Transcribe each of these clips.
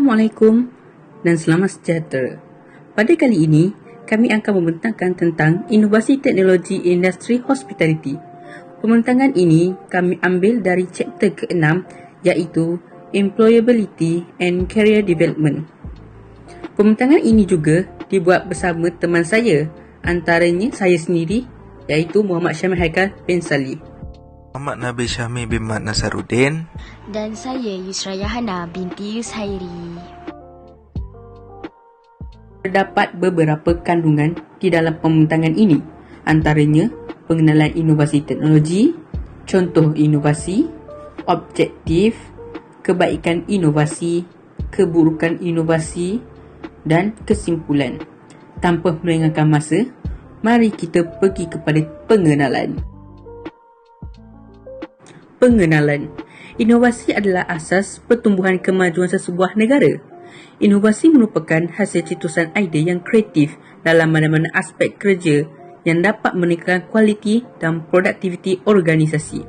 Assalamualaikum dan selamat sejahtera. Pada kali ini, kami akan membentangkan tentang inovasi teknologi industri hospitality. Pembentangan ini kami ambil dari chapter ke-6 iaitu Employability and Career Development. Pembentangan ini juga dibuat bersama teman saya, antaranya saya sendiri iaitu Muhammad Syamil Haikal bin Salih. Muhammad Nabil Syamil bin Mat Nasaruddin. Dan saya Yusra Yahana binti Yushairi. Terdapat beberapa kandungan di dalam pembentangan ini, antaranya pengenalan inovasi teknologi, contoh inovasi, objektif, kebaikan inovasi, keburukan inovasi dan kesimpulan. Tanpa melengahkan masa, mari kita pergi kepada pengenalan. Pengenalan. Inovasi adalah asas pertumbuhan kemajuan sesebuah negara. Inovasi merupakan hasil cetusan idea yang kreatif dalam mana-mana aspek kerja yang dapat meningkatkan kualiti dan produktiviti organisasi.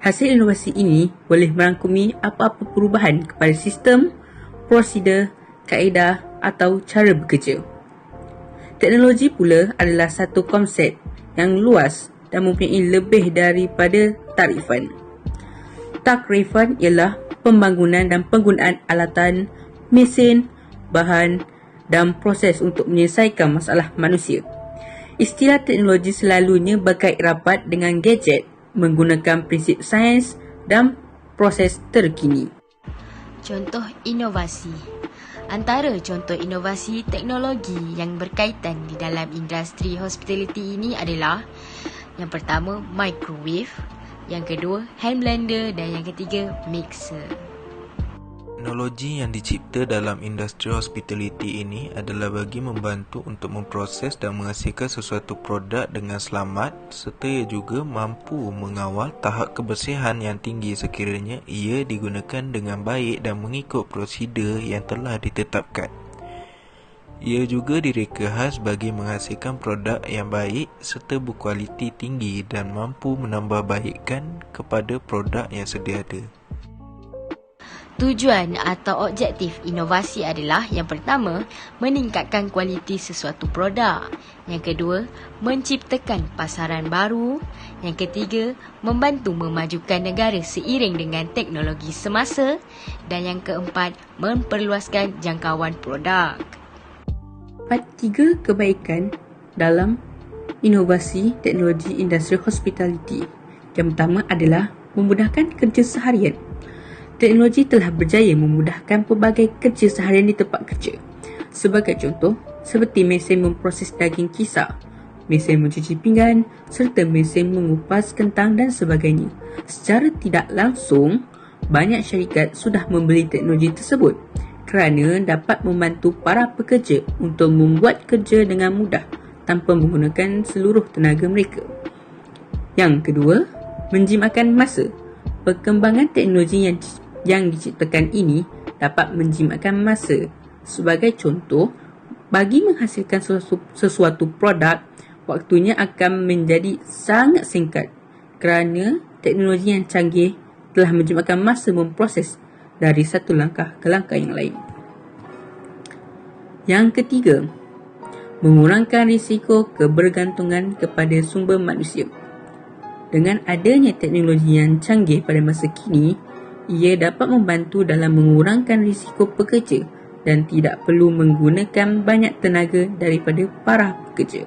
Hasil inovasi ini boleh merangkumi apa-apa perubahan kepada sistem, prosedur, kaedah atau cara bekerja. Teknologi pula adalah satu konsep yang luas dan mempunyai lebih daripada takrifan. Takrifan ialah pembangunan dan penggunaan alatan, mesin, bahan dan proses untuk menyelesaikan masalah manusia. Istilah teknologi selalunya berkait rapat dengan gadget menggunakan prinsip sains dan proses terkini. Contoh inovasi. Antara contoh inovasi teknologi yang berkaitan di dalam industri hospitality ini adalah yang pertama microwave, yang kedua hand blender dan yang ketiga mixer. Teknologi yang dicipta dalam industri hospitality ini adalah bagi membantu untuk memproses dan menghasilkan sesuatu produk dengan selamat serta ia juga mampu mengawal tahap kebersihan yang tinggi sekiranya ia digunakan dengan baik dan mengikut prosedur yang telah ditetapkan. Ia juga direka khas bagi menghasilkan produk yang baik serta berkualiti tinggi dan mampu menambahbaikkan kepada produk yang sedia ada. Tujuan atau objektif inovasi adalah yang pertama, meningkatkan kualiti sesuatu produk. Yang kedua, menciptakan pasaran baru. Yang ketiga, membantu memajukan negara seiring dengan teknologi semasa. Dan yang keempat, memperluaskan jangkauan produk. Part 3 kebaikan dalam inovasi teknologi industri hospitality. Yang pertama adalah memudahkan kerja seharian. Teknologi telah berjaya memudahkan pelbagai kerja seharian di tempat kerja. Sebagai contoh, seperti mesin memproses daging kisar, mesin mencuci pinggan serta mesin mengupas kentang dan sebagainya. Secara tidak langsung, banyak syarikat sudah membeli teknologi tersebut kerana dapat membantu para pekerja untuk membuat kerja dengan mudah tanpa menggunakan seluruh tenaga mereka. Yang kedua, menjimatkan masa. Perkembangan teknologi yang diciptakan ini dapat menjimatkan masa. Sebagai contoh, bagi menghasilkan sesuatu produk, waktunya akan menjadi sangat singkat kerana teknologi yang canggih telah menjimatkan masa memproses dari satu langkah ke langkah yang lain. Yang ketiga, mengurangkan risiko kebergantungan kepada sumber manusia. Dengan adanya teknologi yang canggih pada masa kini, ia dapat membantu dalam mengurangkan risiko pekerja dan tidak perlu menggunakan banyak tenaga daripada para pekerja.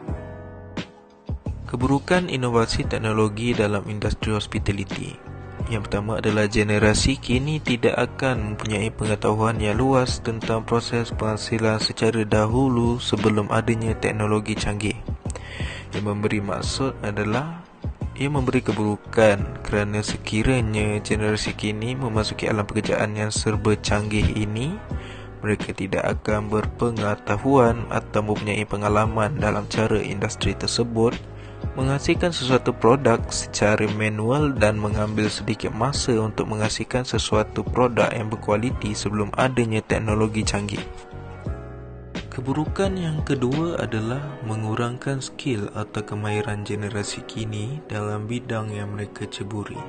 Keburukan inovasi teknologi dalam industri hospitality. Yang pertama adalah generasi kini tidak akan mempunyai pengetahuan yang luas tentang proses penghasilan secara dahulu sebelum adanya teknologi canggih. Yang memberi maksud adalah ia memberi keburukan kerana sekiranya generasi kini memasuki alam pekerjaan yang serba canggih ini, mereka tidak akan berpengetahuan atau mempunyai pengalaman dalam cara industri tersebut menghasilkan sesuatu produk secara manual dan mengambil sedikit masa untuk menghasilkan sesuatu produk yang berkualiti sebelum adanya teknologi canggih. Keburukan yang kedua adalah mengurangkan skill atau kemahiran generasi kini dalam bidang yang mereka ceburi.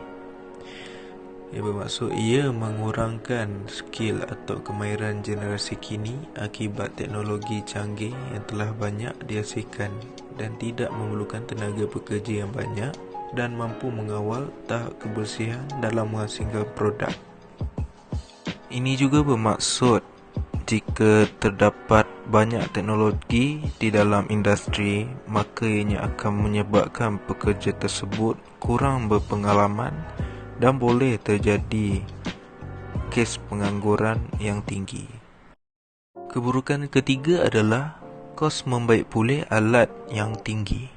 yang bermaksud ia mengurangkan skill atau kemahiran generasi kini akibat teknologi canggih yang telah banyak dihasilkan dan tidak memerlukan tenaga pekerja yang banyak dan mampu mengawal tahap kebersihan dalam menghasilkan produk. Ini juga bermaksud jika terdapat banyak teknologi di dalam industri, maka ianya akan menyebabkan pekerja tersebut kurang berpengalaman dan boleh terjadi kes pengangguran yang tinggi. Keburukan ketiga adalah kos membaik pulih alat yang tinggi.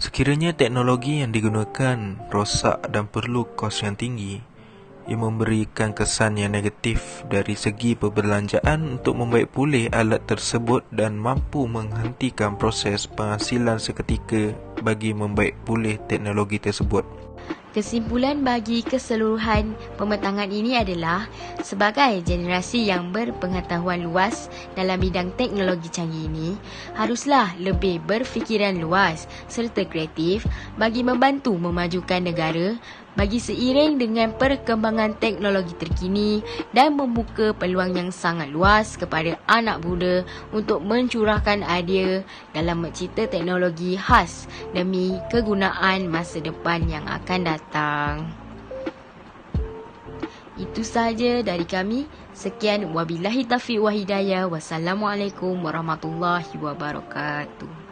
Sekiranya teknologi yang digunakan rosak dan perlu kos yang tinggi, ia memberikan kesan yang negatif dari segi perbelanjaan untuk membaik pulih alat tersebut dan mampu menghentikan proses penghasilan seketika bagi membaik pulih teknologi tersebut. Kesimpulan bagi keseluruhan pemetangan ini adalah sebagai generasi yang berpengetahuan luas dalam bidang teknologi canggih ini, haruslah lebih berfikiran luas serta kreatif bagi membantu memajukan negara bagi seiring dengan perkembangan teknologi terkini dan membuka peluang yang sangat luas kepada anak muda untuk mencurahkan idea dalam mencipta teknologi khas demi kegunaan masa depan yang akan datang. Itu sahaja dari kami. Sekian, wabillahi taufiq wa hidayah. Wassalamualaikum warahmatullahi wabarakatuh.